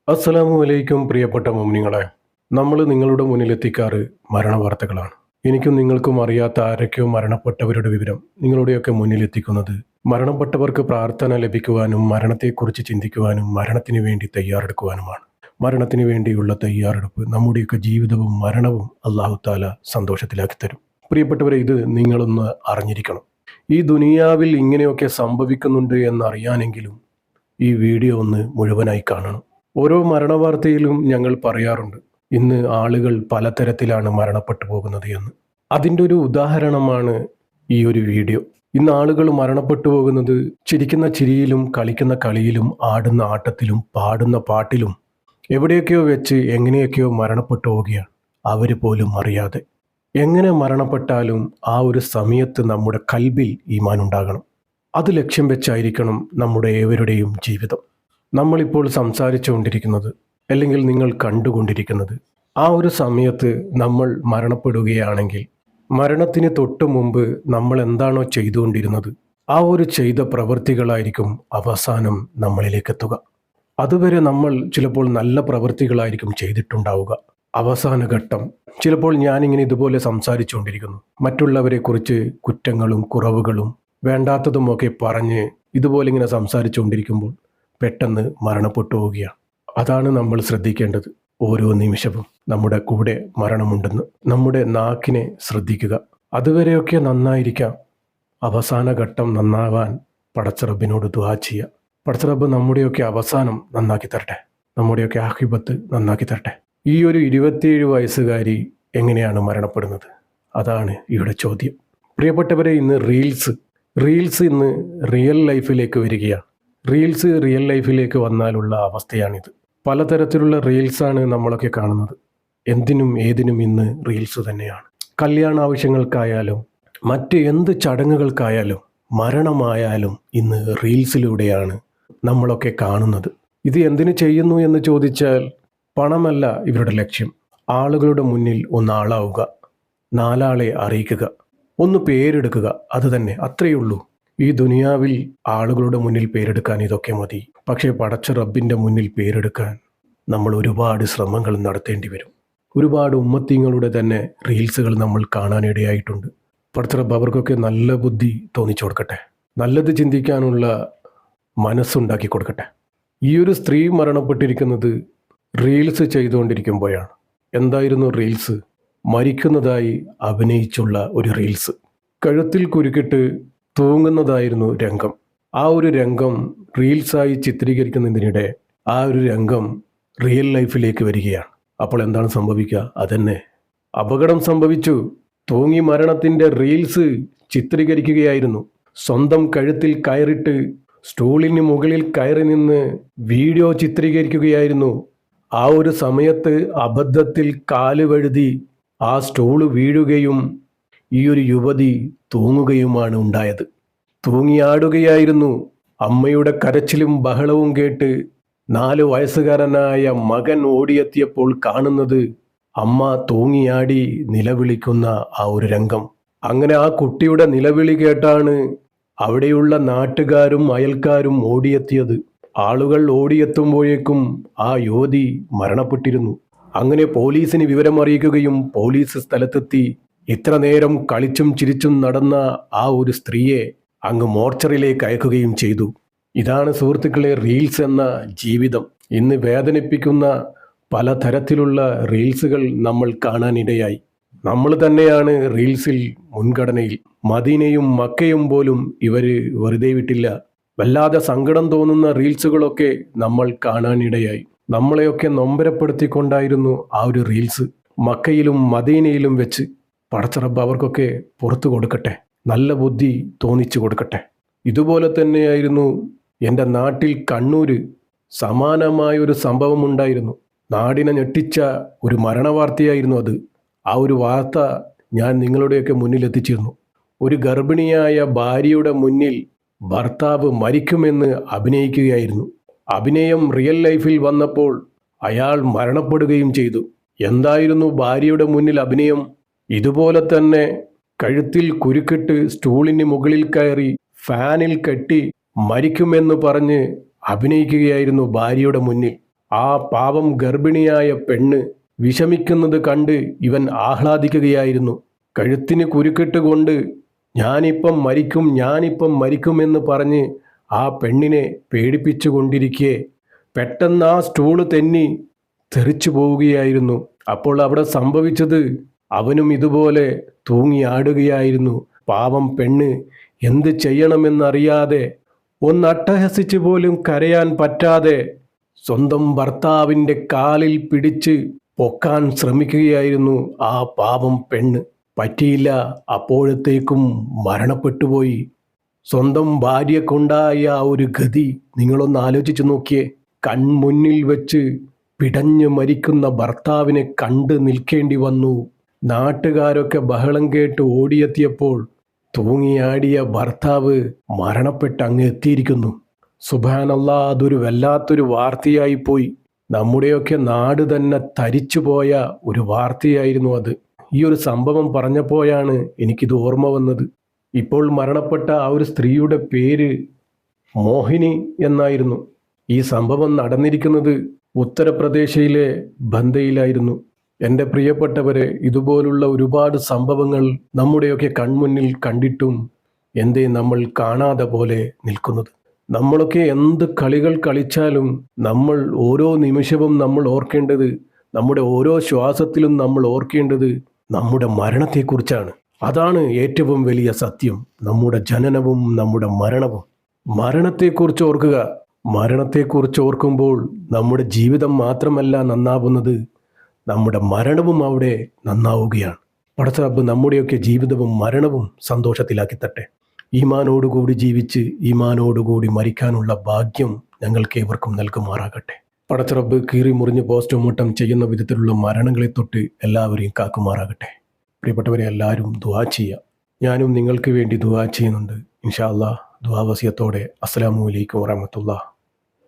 അസ്സലാമു അലൈക്കും പ്രിയപ്പെട്ട മുഅ്മിനീങ്ങളെ. നമ്മൾ നിങ്ങളുടെ മുന്നിലെത്തിക്കാറ് മരണവാർത്തകളാണ്. എനിക്കും നിങ്ങൾക്കും അറിയാത്ത ആരൊക്കെയോ മരണപ്പെട്ടവരുടെ വിവരം നിങ്ങളുടെയൊക്കെ മുന്നിലെത്തിക്കുന്നത് മരണപ്പെട്ടവർക്ക് പ്രാർത്ഥന ലഭിക്കുവാനും മരണത്തെക്കുറിച്ച് ചിന്തിക്കുവാനും മരണത്തിന് വേണ്ടി തയ്യാറെടുക്കുവാനുമാണ്. മരണത്തിന് വേണ്ടിയുള്ള തയ്യാറെടുപ്പ് നമ്മുടെയൊക്കെ ജീവിതവും മരണവും അല്ലാഹു തആല സന്തോഷത്തിലാക്കി തരും. പ്രിയപ്പെട്ടവരെ, ഇത് നിങ്ങളൊന്ന് അറിഞ്ഞിരിക്കണം. ഈ ദുനിയാവിൽ ഇങ്ങനെയൊക്കെ സംഭവിക്കുന്നുണ്ട് എന്നറിയാനെങ്കിലും ഈ വീഡിയോ ഒന്ന് മുഴുവനായി കാണണം. ഓരോ മരണവാർത്തയിലും ഞങ്ങൾ പറയാറുണ്ട്, ഇന്ന് ആളുകൾ പലതരത്തിലാണ് മരണപ്പെട്ടു പോകുന്നത് എന്ന്. അതിൻ്റെ ഒരു ഉദാഹരണമാണ് ഈ ഒരു വീഡിയോ. ഇന്ന് ആളുകൾ മരണപ്പെട്ടു പോകുന്നത് ചിരിക്കുന്ന ചിരിയിലും കളിക്കുന്ന കളിയിലും ആടുന്ന ആട്ടത്തിലും പാടുന്ന പാട്ടിലും എവിടെയൊക്കെയോ വെച്ച് എങ്ങനെയൊക്കെയോ മരണപ്പെട്ടു പോവുകയാണ്, അവർ പോലും അറിയാതെ. എങ്ങനെ മരണപ്പെട്ടാലും ആ ഒരു സമയത്ത് നമ്മുടെ കൽബിൽ ഈമാൻ ഉണ്ടാകണം. അത് ലക്ഷ്യം വെച്ചായിരിക്കണം നമ്മുടെ ഏവരുടെയും ജീവിതം. നമ്മളിപ്പോൾ സംസാരിച്ചു കൊണ്ടിരിക്കുന്നത്, അല്ലെങ്കിൽ നിങ്ങൾ കണ്ടുകൊണ്ടിരിക്കുന്നത്, ആ ഒരു സമയത്ത് നമ്മൾ മരണപ്പെടുകയാണെങ്കിൽ മരണത്തിന് തൊട്ട് മുമ്പ് നമ്മൾ എന്താണോ ചെയ്തുകൊണ്ടിരുന്നത് ആ ഒരു ചെയ്ത പ്രവൃത്തികളായിരിക്കും അവസാനം നമ്മളിലേക്ക് എത്തുക. അതുവരെ നമ്മൾ ചിലപ്പോൾ നല്ല പ്രവൃത്തികളായിരിക്കും ചെയ്തിട്ടുണ്ടാവുക. അവസാന ഘട്ടം ചിലപ്പോൾ ഞാനിങ്ങനെ ഇതുപോലെ സംസാരിച്ചുകൊണ്ടിരിക്കുന്നു, മറ്റുള്ളവരെക്കുറിച്ച് കുറ്റങ്ങളും കുറവുകളും വേണ്ടാത്തതുമൊക്കെ പറഞ്ഞ് ഇതുപോലെ ഇങ്ങനെ സംസാരിച്ചുകൊണ്ടിരിക്കുമ്പോൾ പെട്ടെന്ന് മരണപ്പെട്ടു പോവുകയാണ്. അതാണ് നമ്മൾ ശ്രദ്ധിക്കേണ്ടത്. ഓരോ നിമിഷവും നമ്മുടെ കൂടെ മരണമുണ്ടെന്ന്. നമ്മുടെ നാക്കിനെ ശ്രദ്ധിക്കുക. അതുവരെയൊക്കെ നന്നായിരിക്കാം. അവസാന ഘട്ടം നന്നാവാൻ പടച്ചറബിനോട് ദുആ ചെയ്യുക. പടച്ചറബ് നമ്മുടെയൊക്കെ അവസാനം നന്നാക്കി തരട്ടെ, നമ്മുടെയൊക്കെ ആഖിബത്ത് നന്നാക്കി തരട്ടെ. ഈ ഒരു 27 വയസ്സുകാരി എങ്ങനെയാണ് മരണപ്പെടുന്നത്? അതാണ് ഇവിടെ ചോദ്യം. പ്രിയപ്പെട്ടവരെ, ഇന്ന് റീൽസ് ഇന്ന് റിയൽ ലൈഫിലേക്ക് വരികയാണ്. റീൽസ് റിയൽ ലൈഫിലേക്ക് വന്നാലുള്ള അവസ്ഥയാണിത്. പലതരത്തിലുള്ള റീൽസാണ് നമ്മളൊക്കെ കാണുന്നത്. എന്തിനും ഏതിനും ഇന്ന് റീൽസ് തന്നെയാണ്. കല്യാണ ആവശ്യങ്ങൾക്കായാലും മറ്റ് എന്ത് ചടങ്ങുകൾക്കായാലും മരണമായാലും ഇന്ന് റീൽസിലൂടെയാണ് നമ്മളൊക്കെ കാണുന്നത്. ഇത് എന്തിനു ചെയ്യുന്നു എന്ന് ചോദിച്ചാൽ പണമല്ല ഇവരുടെ ലക്ഷ്യം. ആളുകളുടെ മുന്നിൽ ഒന്നാളാവുക, നാലാളെ അറിയിക്കുക, ഒന്ന് പേരെടുക്കുക, അത് തന്നെ, അത്രയേ ഉള്ളൂ. ഈ ദുനിയാവിൽ ആളുകളുടെ മുന്നിൽ പേരെടുക്കാൻ ഇതൊക്കെ മതി. പക്ഷേ പടച്ച റബ്ബിൻ്റെ മുന്നിൽ പേരെടുക്കാൻ നമ്മൾ ഒരുപാട് ശ്രമങ്ങൾ നടത്തേണ്ടി വരും. ഒരുപാട് ഉമ്മത്തീങ്ങളുടെ തന്നെ റീൽസുകൾ നമ്മൾ കാണാനിടയായിട്ടുണ്ട്. പടച്ച റബ്ബ് അവർക്കൊക്കെ നല്ല ബുദ്ധി തോന്നിച്ചു കൊടുക്കട്ടെ, നല്ലത് ചിന്തിക്കാനുള്ള മനസ്സുണ്ടാക്കി കൊടുക്കട്ടെ. ഈ ഒരു സ്ത്രീ മരണപ്പെട്ടിരിക്കുന്നത് റീൽസ് ചെയ്തുകൊണ്ടിരിക്കുമ്പോഴാണ്. എന്തായിരുന്നു റീൽസ്? മരിക്കുന്നതായി അഭിനയിച്ചുള്ള ഒരു റീൽസ്. കഴുത്തിൽ കുരുക്കിട്ട് തൂങ്ങുന്നതായിരുന്നു രംഗം. ആ ഒരു രംഗം റീൽസായി ചിത്രീകരിക്കുന്നതിനിടെ ആ ഒരു രംഗം റിയൽ ലൈഫിലേക്ക് വരികയാണ്. അപ്പോൾ എന്താണ് സംഭവിക്കുക? അതന്നെ, അപകടം സംഭവിച്ചു. തൂങ്ങി മരണത്തിൻ്റെ റീൽസ് ചിത്രീകരിക്കുകയായിരുന്നു. സ്വന്തം കഴുത്തിൽ കയറിട്ട് സ്റ്റൂളിന് മുകളിൽ കയറി നിന്ന് വീഡിയോ ചിത്രീകരിക്കുകയായിരുന്നു. ആ ഒരു സമയത്ത് അബദ്ധത്തിൽ കാല് വഴുതി ആ സ്റ്റൂള് വീഴുകയും ഈ ഒരു യുവതി തൂങ്ങുകയുമാണ് ഉണ്ടായത്. തൂങ്ങിയാടുകയായിരുന്നു. അമ്മയുടെ കരച്ചിലും ബഹളവും കേട്ട് 4 വയസ്സുകാരനായ മകൻ ഓടിയെത്തിയപ്പോൾ കാണുന്നത് അമ്മ തൂങ്ങിയാടി നിലവിളിക്കുന്ന ആ ഒരു രംഗം. അങ്ങനെ ആ കുട്ടിയുടെ നിലവിളി കേട്ടാണ് അവിടെയുള്ള നാട്ടുകാരും അയൽക്കാരും ഓടിയെത്തിയത്. ആളുകൾ ഓടിയെത്തുമ്പോഴേക്കും ആ യുവതി മരണപ്പെട്ടിരുന്നു. അങ്ങനെ പോലീസിന് വിവരം അറിയിക്കുകയും പോലീസ് സ്ഥലത്തെത്തി ഇത്ര നേരം കളിച്ചും ചിരിച്ചും നടന്ന ആ ഒരു സ്ത്രീയെ അങ്ങ് മോർച്ചറിയിലേക്ക് അയക്കുകയും ചെയ്തു. ഇതാണ് സുഹൃത്തുക്കളെ റീൽസ് എന്ന ജീവിതം. ഇന്ന് വേദനിപ്പിക്കുന്ന പലതരത്തിലുള്ള റീൽസുകൾ നമ്മൾ കാണാനിടയായി. നമ്മൾ തന്നെയാണ് റീൽസിൽ മുൻഗണനയിൽ. മദീനയും മക്കയും പോലും ഇവർ വെറുതെ വിട്ടില്ല. വല്ലാതെ സങ്കടം തോന്നുന്ന റീൽസുകളൊക്കെ നമ്മൾ കാണാനിടയായി. നമ്മളെയൊക്കെ നൊമ്പരപ്പെടുത്തിക്കൊണ്ടായിരുന്നു ആ ഒരു റീൽസ്. മക്കയിലും മദീനയിലും വെച്ച് പടച്ച റബ്ബ് അവർക്കൊക്കെ പുറത്തു കൊടുക്കട്ടെ, നല്ല ബുദ്ധി തോന്നിച്ചു കൊടുക്കട്ടെ. ഇതുപോലെ തന്നെയായിരുന്നു എൻ്റെ നാട്ടിൽ കണ്ണൂര് സമാനമായൊരു സംഭവം ഉണ്ടായിരുന്നു. നാടിനെ ഞെട്ടിച്ച ഒരു മരണവാർത്തയായിരുന്നു അത്. ആ ഒരു വാർത്ത ഞാൻ നിങ്ങളുടെയൊക്കെ മുന്നിൽ എത്തിച്ചിരുന്നു. ഒരു ഗർഭിണിയായ ഭാര്യയുടെ മുന്നിൽ ഭർത്താവ് മരിക്കുമെന്ന് അഭിനയിക്കുകയായിരുന്നു. അഭിനയം റിയൽ ലൈഫിൽ വന്നപ്പോൾ അയാൾ മരണപ്പെടുകയും ചെയ്തു. എന്തായിരുന്നു ഭാര്യയുടെ മുന്നിൽ അഭിനയം? ഇതുപോലെ തന്നെ കഴുത്തിൽ കുരുക്കിട്ട് സ്റ്റൂളിന് മുകളിൽ കയറി ഫാനിൽ കെട്ടി മരിക്കുമെന്ന് പറഞ്ഞ് അഭിനയിക്കുകയായിരുന്നു ഭാര്യയുടെ മുന്നിൽ. ആ പാവം ഗർഭിണിയായ പെണ്ണ് വിഷമിക്കുന്നത് കണ്ട് ഇവൻ ആഹ്ലാദിക്കുകയായിരുന്നു. കഴുത്തിന് കുരുക്കിട്ട് കൊണ്ട് ഞാനിപ്പം മരിക്കുമെന്ന് പറഞ്ഞ് ആ പെണ്ണിനെ പേടിപ്പിച്ചു കൊണ്ടിരിക്കെ പെട്ടെന്ന് ആ സ്റ്റൂള് തെന്നി തെറിച്ചു പോവുകയായിരുന്നു. അപ്പോൾ അവിടെ സംഭവിച്ചത്, അവനും ഇതുപോലെ തൂങ്ങിയാടുകയായിരുന്നു. പാവം പെണ്ണ് എന്ത് ചെയ്യണമെന്നറിയാതെ, ഒന്നട്ടഹസിച്ച് പോലും കരയാൻ പറ്റാതെ സ്വന്തം ഭർത്താവിൻ്റെ കാലിൽ പിടിച്ച് പൊക്കാൻ ശ്രമിക്കുകയായിരുന്നു ആ പാവം പെണ്ണ്. പറ്റിയില്ല. അപ്പോഴത്തേക്കും മരണപ്പെട്ടുപോയി. സ്വന്തം ഭാര്യക്കൊണ്ടായ ആ ഒരു ഗതി നിങ്ങളൊന്ന് ആലോചിച്ച് നോക്കിയേ. കൺമുന്നിൽ വെച്ച് പിടഞ്ഞു മരിക്കുന്ന ഭർത്താവിനെ കണ്ട് നിൽക്കേണ്ടി വന്നു. നാട്ടുകാരൊക്കെ ബഹളം കേട്ട് ഓടിയെത്തിയപ്പോൾ തൂങ്ങിയാടിയ ഭർത്താവ് മരണപ്പെട്ട് അങ്ങ് എത്തിയിരിക്കുന്നു. സുബ്ഹാനല്ലാഹ്, അതൊരു വല്ലാത്തൊരു വാർത്തയായിപ്പോയി. നമ്മുടെയൊക്കെ നാട് തന്നെ തരിച്ചുപോയ ഒരു വാർത്തയായിരുന്നു അത്. ഈ ഒരു സംഭവം പറഞ്ഞപ്പോഴാണ് എനിക്കിത് ഓർമ്മ വന്നത്. ഇപ്പോൾ മരണപ്പെട്ട ആ ഒരു സ്ത്രീയുടെ പേര് മോഹിനി എന്നായിരുന്നു. ഈ സംഭവം നടന്നിരിക്കുന്നത് ഉത്തർപ്രദേശിലെ ബന്തയിലായിരുന്നു. എൻ്റെ പ്രിയപ്പെട്ടവരെ, ഇതുപോലുള്ള ഒരുപാട് സംഭവങ്ങൾ നമ്മുടെയൊക്കെ കൺമുന്നിൽ കണ്ടിട്ടും എന്തേ നമ്മൾ കാണാതെ പോലെ നിൽക്കുന്നത്? നമ്മളൊക്കെ എന്ത് കളികൾ കളിച്ചാലും നമ്മൾ ഓരോ നിമിഷവും നമ്മൾ ഓർക്കേണ്ടത്, നമ്മുടെ ഓരോ ശ്വാസത്തിലും നമ്മൾ ഓർക്കേണ്ടത് നമ്മുടെ മരണത്തെക്കുറിച്ചാണ്. അതാണ് ഏറ്റവും വലിയ സത്യം. നമ്മുടെ ജനനവും നമ്മുടെ മരണവും. മരണത്തെക്കുറിച്ച് ഓർക്കുക. മരണത്തെക്കുറിച്ച് ഓർക്കുമ്പോൾ നമ്മുടെ ജീവിതം മാത്രമല്ല നന്നാവുന്നത്, നമ്മുടെ മരണവും അവിടെ നന്നാവുകയാണ്. പടച്ച റബ്ബ് നമ്മുടെയൊക്കെ ജീവിതവും മരണവും സന്തോഷത്തിലാക്കി തട്ടെ. ഈമാനോടുകൂടി ജീവിച്ച് ഈമാനോടുകൂടി മരിക്കാനുള്ള ഭാഗ്യം ഞങ്ങൾക്ക് ഏവർക്കും നൽകുമാറാകട്ടെ. പടച്ച റബ്ബ് കീറി മുറിഞ്ഞ് പോസ്റ്റ്മോർട്ടം ചെയ്യുന്ന വിധത്തിലുള്ള മരണങ്ങളെ തൊട്ട് എല്ലാവരെയും കാക്കുമാറാകട്ടെ. പ്രിയപ്പെട്ടവരെ, എല്ലാവരും ദുആ ചെയ്യുക. ഞാനും നിങ്ങൾക്ക് വേണ്ടി ദുആ ചെയ്യുന്നുണ്ട്. ഇൻഷാ അല്ലാഹ്, ദുആ വസിയത്തോടെ അസ്സലാമു അലൈക്കും വറഹ്മത്തുള്ളാഹി.